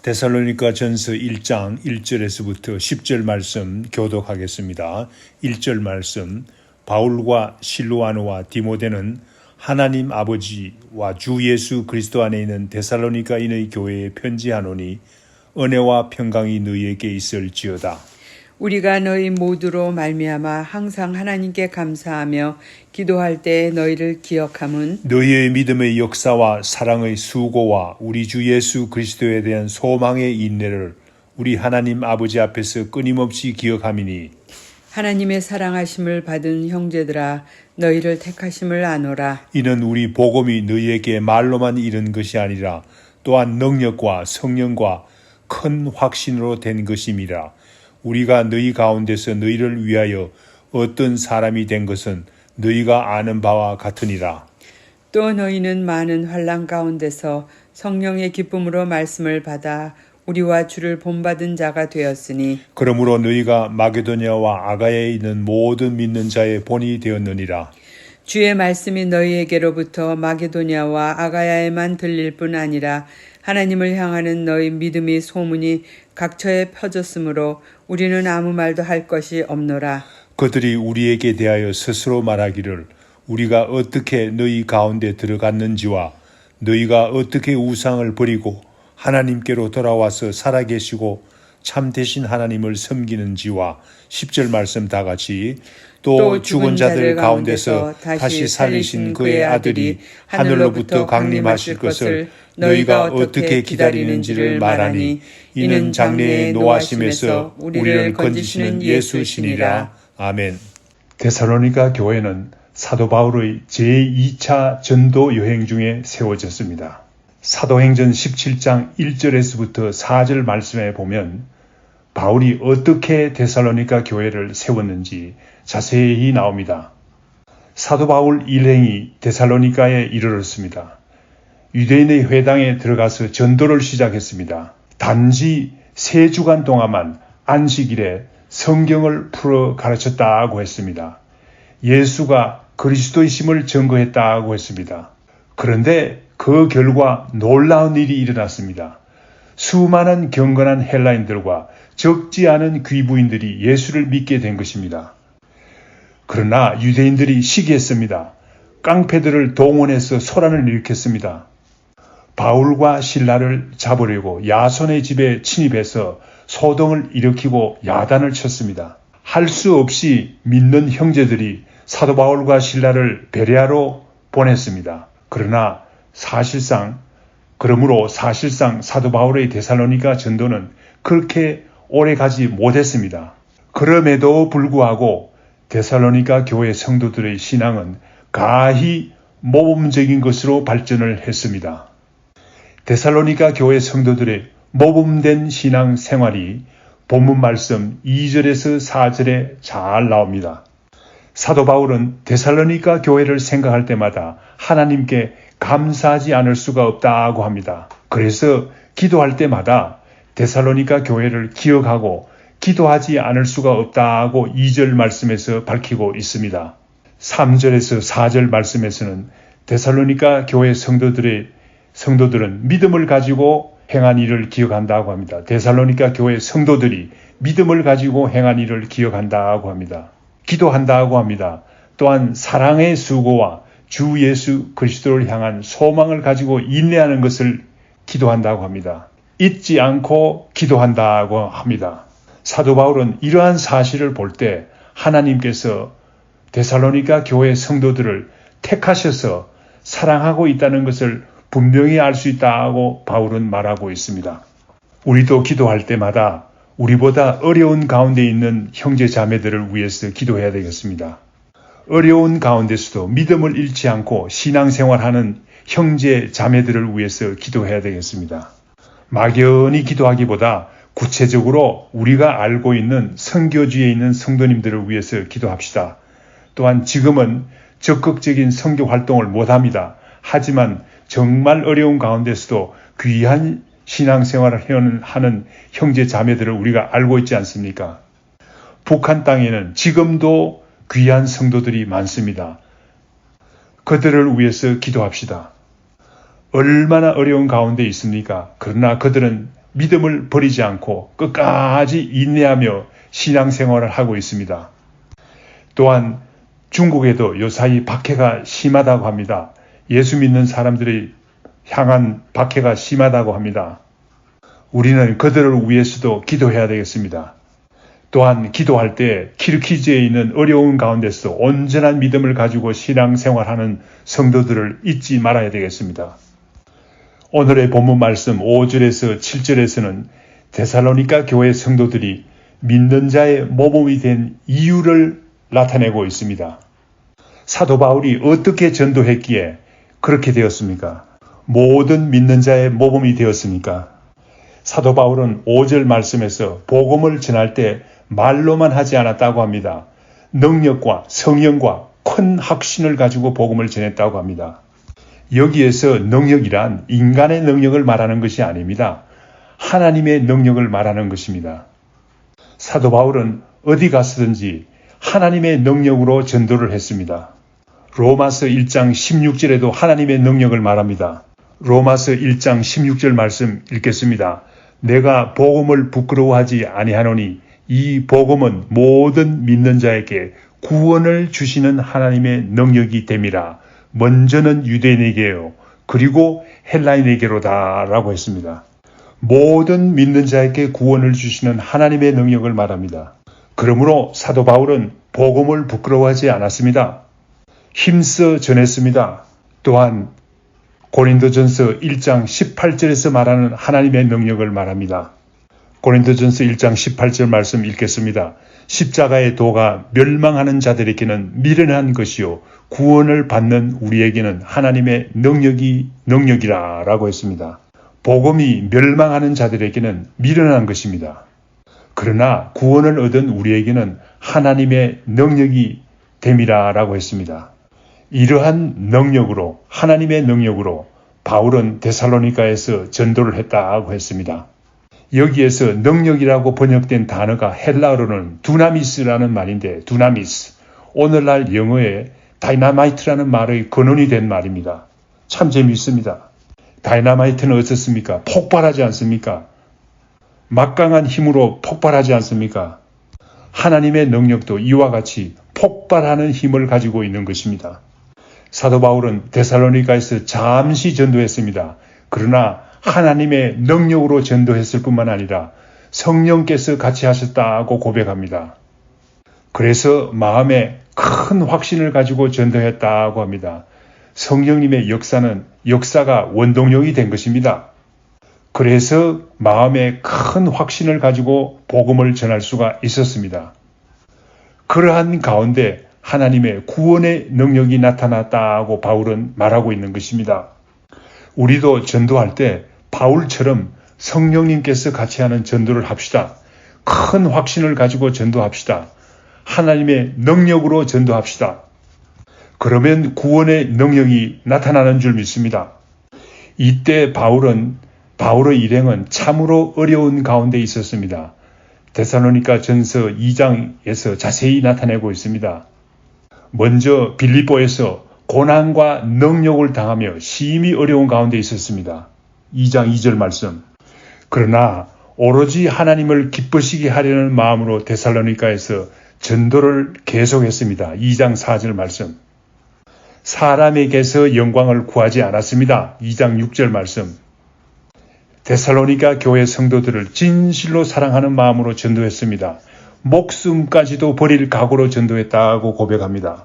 데살로니가 전서 1장 1절에서부터 10절 말씀 교독하겠습니다. 1절 말씀. 바울과 실로아노와 디모데는 하나님 아버지와 주 예수 그리스도 안에 있는 데살로니가인의 교회에 편지하노니 은혜와 평강이 너희에게 있을지어다. 우리가 너희 모두로 말미암아 항상 하나님께 감사하며 기도할 때 너희를 기억함은 너희의 믿음의 역사와 사랑의 수고와 우리 주 예수 그리스도에 대한 소망의 인내를 우리 하나님 아버지 앞에서 끊임없이 기억함이니 하나님의 사랑하심을 받은 형제들아 너희를 택하심을 아노라. 이는 우리 복음이 너희에게 말로만 이른 것이 아니라 또한 능력과 성령과 큰 확신으로 된 것임이라. 우리가 너희 가운데서 너희를 위하여 어떤 사람이 된 것은 너희가 아는 바와 같으니라. 또 너희는 많은 환난 가운데서 성령의 기쁨으로 말씀을 받아 우리와 주를 본받은 자가 되었으니 그러므로 너희가 마게도냐와 아가야에 있는 모든 믿는 자의 본이 되었느니라. 주의 말씀이 너희에게로부터 마게도냐와 아가야에만 들릴 뿐 아니라 하나님을 향하는 너희 믿음이 소문이 각처에 퍼졌으므로 우리는 아무 말도 할 것이 없노라. 그들이 우리에게 대하여 스스로 말하기를 우리가 어떻게 너희 가운데 들어갔는지와 너희가 어떻게 우상을 버리고 하나님께로 돌아와서 살아계시고 참되신 하나님을 섬기는지와 10절 말씀 다 같이 또 죽은 자들 가운데서 다시 살리신 그의 아들이 하늘로부터 강림하실 것을 너희가 어떻게 기다리는지를 말하니 이는 장래의 노하심에서 우리를 건지시는 예수시니라. 아멘. 데살로니가 교회는 사도 바울의 제2차 전도 여행 중에 세워졌습니다. 사도행전 17장 1절에서부터 4절 말씀에 보면 바울이 어떻게 데살로니가 교회를 세웠는지 자세히 나옵니다. 사도 바울 일행이 데살로니가에 이르렀습니다. 유대인의 회당에 들어가서 전도를 시작했습니다. 단지 3주간 동안만 안식일에 성경을 풀어 가르쳤다고 했습니다. 예수가 그리스도이심을 증거했다고 했습니다. 그런데 그 결과 놀라운 일이 일어났습니다. 수많은 경건한 헬라인들과 적지 않은 귀부인들이 예수를 믿게 된 것입니다. 그러나 유대인들이 시기했습니다. 깡패들을 동원해서 소란을 일으켰습니다. 바울과 실라를 잡으려고 야손의 집에 침입해서 소동을 일으키고 야단을 쳤습니다. 할 수 없이 믿는 형제들이 사도 바울과 실라를 베레아로 보냈습니다. 그러므로 사실상 사도 바울의 데살로니가 전도는 그렇게 오래 가지 못했습니다. 그럼에도 불구하고 데살로니가 교회 성도들의 신앙은 가히 모범적인 것으로 발전을 했습니다. 데살로니가 교회 성도들의 모범된 신앙 생활이 본문 말씀 2절에서 4절에 잘 나옵니다. 사도 바울은 데살로니가 교회를 생각할 때마다 하나님께 감사하지 않을 수가 없다고 합니다. 그래서 기도할 때마다 데살로니가 교회를 기억하고 기도하지 않을 수가 없다고 2절 말씀에서 밝히고 있습니다. 3절에서 4절 말씀에서는 데살로니가 교회 성도들은 믿음을 가지고 행한 일을 기억한다고 합니다. 데살로니가 교회 성도들이 믿음을 가지고 행한 일을 기억한다고 합니다. 기도한다고 합니다. 또한 사랑의 수고와 주 예수 그리스도를 향한 소망을 가지고 인내하는 것을 기도한다고 합니다. 잊지 않고 기도한다고 합니다. 사도 바울은 이러한 사실을 볼 때 하나님께서 데살로니가 교회 성도들을 택하셔서 사랑하고 있다는 것을 분명히 알 수 있다고 바울은 말하고 있습니다. 우리도 기도할 때마다 우리보다 어려운 가운데 있는 형제 자매들을 위해서 기도해야 되겠습니다. 어려운 가운데서도 믿음을 잃지 않고 신앙생활하는 형제 자매들을 위해서 기도해야 되겠습니다. 막연히 기도하기보다 구체적으로 우리가 알고 있는 선교지에 있는 성도님들을 위해서 기도합시다. 또한 지금은 적극적인 선교 활동을 못합니다. 하지만 정말 어려운 가운데서도 귀한 신앙생활을 하는 형제 자매들을 우리가 알고 있지 않습니까? 북한 땅에는 지금도 귀한 성도들이 많습니다. 그들을 위해서 기도합시다. 얼마나 어려운 가운데 있습니까? 그러나 그들은 믿음을 버리지 않고 끝까지 인내하며 신앙생활을 하고 있습니다. 또한 중국에도 요사이 박해가 심하다고 합니다. 예수 믿는 사람들이 향한 박해가 심하다고 합니다. 우리는 그들을 위해서도 기도해야 되겠습니다. 또한 기도할 때 키르키즈에 있는 어려운 가운데서 온전한 믿음을 가지고 신앙생활하는 성도들을 잊지 말아야 되겠습니다. 오늘의 본문 말씀 5절에서 7절에서는 데살로니가 교회 성도들이 믿는 자의 모범이 된 이유를 나타내고 있습니다. 사도 바울이 어떻게 전도했기에 그렇게 되었습니까? 모든 믿는 자의 모범이 되었습니까? 사도 바울은 5절 말씀에서 복음을 전할 때 말로만 하지 않았다고 합니다. 능력과 성령과 큰 확신을 가지고 복음을 전했다고 합니다. 여기에서 능력이란 인간의 능력을 말하는 것이 아닙니다. 하나님의 능력을 말하는 것입니다. 사도 바울은 어디 갔든지 하나님의 능력으로 전도를 했습니다. 로마서 1장 16절에도 하나님의 능력을 말합니다. 로마서 1장 16절 말씀 읽겠습니다. 내가 복음을 부끄러워하지 아니하노니 이 복음은 모든 믿는 자에게 구원을 주시는 하나님의 능력이 됨이라. 먼저는 유대인에게요. 그리고 헬라인에게로다 라고 했습니다. 모든 믿는 자에게 구원을 주시는 하나님의 능력을 말합니다. 그러므로 사도 바울은 복음을 부끄러워하지 않았습니다. 힘써 전했습니다. 또한 고린도전서 1장 18절에서 말하는 하나님의 능력을 말합니다. 고린도전서 1장 18절 말씀 읽겠습니다. 십자가의 도가 멸망하는 자들에게는 미련한 것이요 구원을 받는 우리에게는 하나님의 능력이라 라고 했습니다. 복음이 멸망하는 자들에게는 미련한 것입니다. 그러나 구원을 얻은 우리에게는 하나님의 능력이 됨이라 라고 했습니다. 이러한 능력으로 하나님의 능력으로 바울은 데살로니가에서 전도를 했다고 했습니다. 여기에서 능력이라고 번역된 단어가 헬라어로는 두나미스라는 말인데 두나미스, 오늘날 영어에 다이나마이트라는 말의 근원이 된 말입니다. 참 재미있습니다. 다이나마이트는 어떻습니까? 폭발하지 않습니까? 막강한 힘으로 폭발하지 않습니까? 하나님의 능력도 이와 같이 폭발하는 힘을 가지고 있는 것입니다. 사도 바울은 데살로니가에서 잠시 전도했습니다. 그러나 하나님의 능력으로 전도했을 뿐만 아니라 성령께서 같이 하셨다고 고백합니다. 그래서 마음에 큰 확신을 가지고 전도했다고 합니다. 성령님의 역사가 원동력이 된 것입니다. 그래서 마음에 큰 확신을 가지고 복음을 전할 수가 있었습니다. 그러한 가운데 하나님의 구원의 능력이 나타났다고 바울은 말하고 있는 것입니다. 우리도 전도할 때 바울처럼 성령님께서 같이 하는 전도를 합시다. 큰 확신을 가지고 전도합시다. 하나님의 능력으로 전도합시다. 그러면 구원의 능력이 나타나는 줄 믿습니다. 이때 바울의 일행은 참으로 어려운 가운데 있었습니다. 데살로니가 전서 2장에서 자세히 나타내고 있습니다. 먼저 빌립보에서 고난과 능욕을 당하며 심히 어려운 가운데 있었습니다. 2장 2절 말씀. 그러나 오로지 하나님을 기쁘시게 하려는 마음으로 데살로니가에서 전도를 계속했습니다. 2장 4절 말씀. 사람에게서 영광을 구하지 않았습니다. 2장 6절 말씀. 데살로니가 교회 성도들을 진실로 사랑하는 마음으로 전도했습니다. 목숨까지도 버릴 각오로 전도했다고 고백합니다.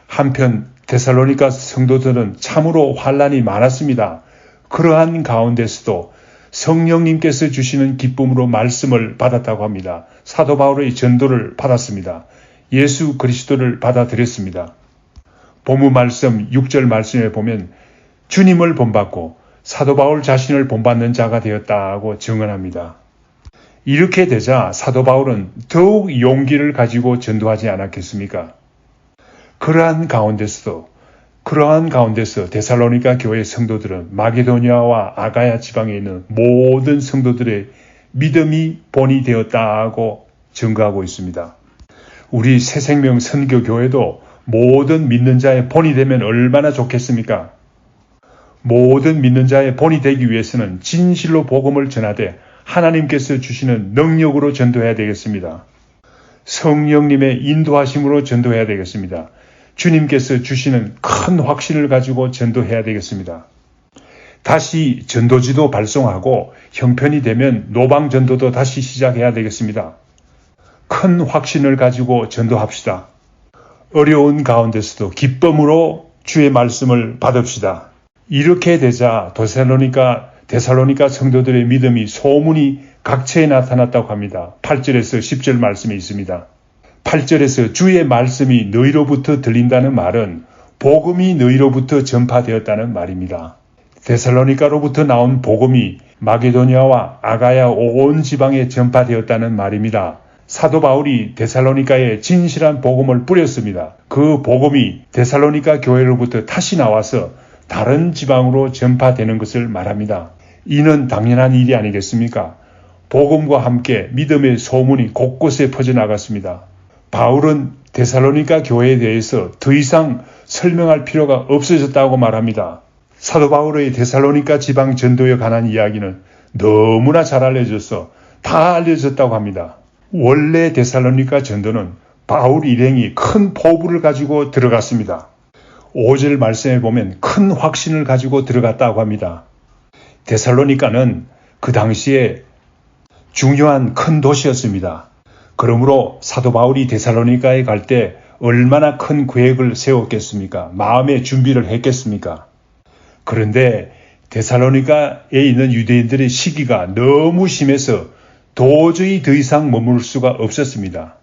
한편 데살로니가 성도들은 참으로 환난이 많았습니다. 그러한 가운데서도 성령님께서 주시는 기쁨으로 말씀을 받았다고 합니다. 사도 바울의 전도를 받았습니다. 예수 그리스도를 받아들였습니다. 본문 말씀 6절 말씀에 보면 주님을 본받고 사도 바울 자신을 본받는 자가 되었다고 증언합니다. 이렇게 되자 사도 바울은 더욱 용기를 가지고 전도하지 않았겠습니까? 그러한 가운데서 데살로니가 교회 성도들은 마게도니아와 아가야 지방에 있는 모든 성도들의 믿음이 본이 되었다고 증거하고 있습니다. 우리 새생명 선교교회도 모든 믿는 자의 본이 되면 얼마나 좋겠습니까? 모든 믿는 자의 본이 되기 위해서는 진실로 복음을 전하되 하나님께서 주시는 능력으로 전도해야 되겠습니다. 성령님의 인도하심으로 전도해야 되겠습니다. 주님께서 주시는 큰 확신을 가지고 전도해야 되겠습니다. 다시 전도지도 발송하고 형편이 되면 노방전도도 다시 시작해야 되겠습니다. 큰 확신을 가지고 전도합시다. 어려운 가운데서도 기쁨으로 주의 말씀을 받읍시다. 이렇게 되자 데살로니가 성도들의 믿음이 소문이 각처에 나타났다고 합니다. 8절에서 10절 말씀이 있습니다. 8절에서 주의 말씀이 너희로부터 들린다는 말은 복음이 너희로부터 전파되었다는 말입니다. 데살로니가로부터 나온 복음이 마게도니아와 아가야 온 지방에 전파되었다는 말입니다. 사도 바울이 데살로니가에 진실한 복음을 뿌렸습니다. 그 복음이 데살로니가 교회로부터 다시 나와서 다른 지방으로 전파되는 것을 말합니다. 이는 당연한 일이 아니겠습니까? 복음과 함께 믿음의 소문이 곳곳에 퍼져나갔습니다. 바울은 데살로니가 교회에 대해서 더 이상 설명할 필요가 없어졌다고 말합니다. 사도 바울의 데살로니가 지방 전도에 관한 이야기는 너무나 잘 알려져서 다 알려졌다고 합니다. 원래 데살로니가 전도는 바울 일행이 큰 포부를 가지고 들어갔습니다. 5절 말씀에 보면 큰 확신을 가지고 들어갔다고 합니다. 데살로니가는 그 당시에 중요한 큰 도시였습니다. 그러므로 사도 바울이 데살로니가에 갈 때 얼마나 큰 계획을 세웠겠습니까? 마음의 준비를 했겠습니까? 그런데 데살로니가에 있는 유대인들의 시기가 너무 심해서 도저히 더 이상 머물 수가 없었습니다.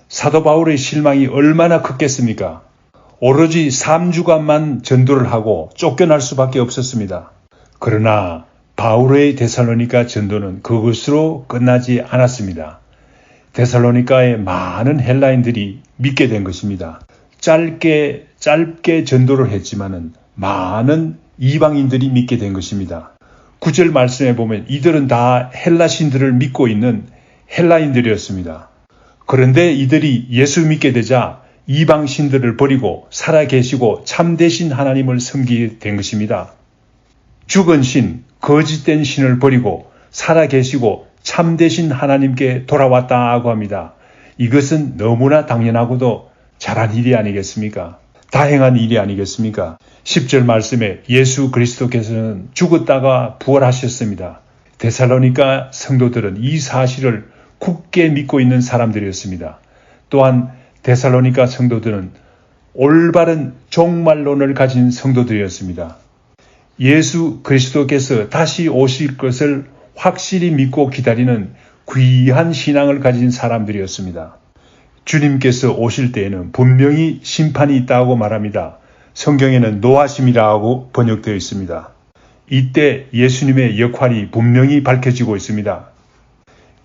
사도 바울의 실망이 얼마나 컸겠습니까? 오로지 3주간만 전도를 하고 쫓겨날 수밖에 없었습니다. 그러나 바울의 데살로니가 전도는 그것으로 끝나지 않았습니다. 데살로니가의 많은 헬라인들이 믿게 된 것입니다. 짧게 전도를 했지만은 많은 이방인들이 믿게 된 것입니다. 9절 말씀에 보면 이들은 다 헬라신들을 믿고 있는 헬라인들이었습니다. 그런데 이들이 예수 믿게 되자 이방신들을 버리고 살아계시고 참되신 하나님을 섬기게 된 것입니다. 죽은 신, 거짓된 신을 버리고 살아계시고 참되신 하나님께 돌아왔다고 합니다. 이것은 너무나 당연하고도 잘한 일이 아니겠습니까? 다행한 일이 아니겠습니까? 10절 말씀에 예수 그리스도께서는 죽었다가 부활하셨습니다. 데살로니가 성도들은 이 사실을 굳게 믿고 있는 사람들이었습니다. 또한 데살로니가 성도들은 올바른 종말론을 가진 성도들이었습니다. 예수 그리스도께서 다시 오실 것을 확실히 믿고 기다리는 귀한 신앙을 가진 사람들이었습니다. 주님께서 오실 때에는 분명히 심판이 있다고 말합니다. 성경에는 노하심이라고 번역되어 있습니다. 이때 예수님의 역할이 분명히 밝혀지고 있습니다.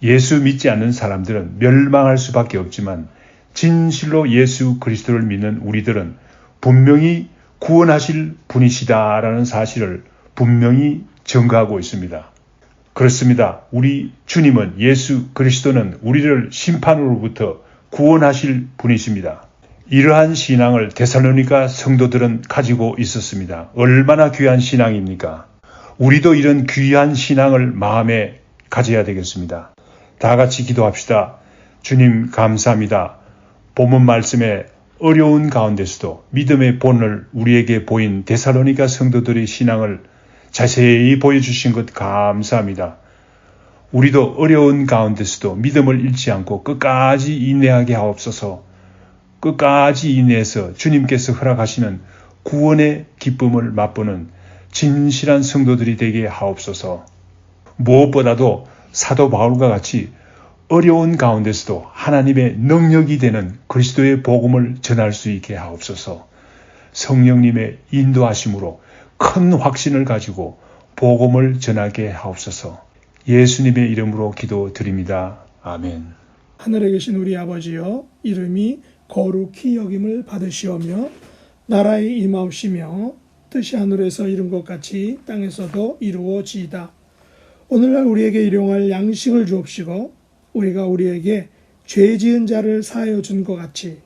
예수 믿지 않는 사람들은 멸망할 수밖에 없지만 진실로 예수 그리스도를 믿는 우리들은 분명히 구원하실 분이시다라는 사실을 분명히 증거하고 있습니다. 그렇습니다. 우리 주님은 예수 그리스도는 우리를 심판으로부터 구원하실 분이십니다. 이러한 신앙을 데살로니가 성도들은 가지고 있었습니다. 얼마나 귀한 신앙입니까? 우리도 이런 귀한 신앙을 마음에 가져야 되겠습니다. 다 같이 기도합시다. 주님 감사합니다. 본문 말씀에 어려운 가운데서도 믿음의 본을 우리에게 보인 데살로니가 성도들의 신앙을 자세히 보여주신 것 감사합니다. 우리도 어려운 가운데서도 믿음을 잃지 않고 끝까지 인내하게 하옵소서. 끝까지 인내해서 주님께서 허락하시는 구원의 기쁨을 맛보는 진실한 성도들이 되게 하옵소서. 무엇보다도 사도 바울과 같이 어려운 가운데서도 하나님의 능력이 되는 그리스도의 복음을 전할 수 있게 하옵소서. 성령님의 인도하심으로 큰 확신을 가지고 복음을 전하게 하옵소서. 예수님의 이름으로 기도드립니다. 아멘. 하늘에 계신 우리 아버지여, 이름이 거룩히 여김을 받으시오며 나라의 임하옵시며 뜻이 하늘에서 이룬 것 같이 땅에서도 이루어지이다. 오늘날 우리에게 일용할 양식을 주옵시고 우리가 우리에게 죄 지은 자를 사하여 준 것 같이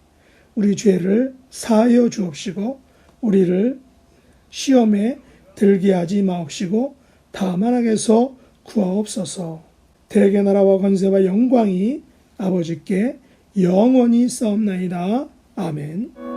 우리 죄를 사하여 주옵시고 우리를 시험에 들게 하지 마옵시고 다만 악에서 구하옵소서. 대개 나라와 권세와 영광이 아버지께 영원히 싸움나이다. 아멘.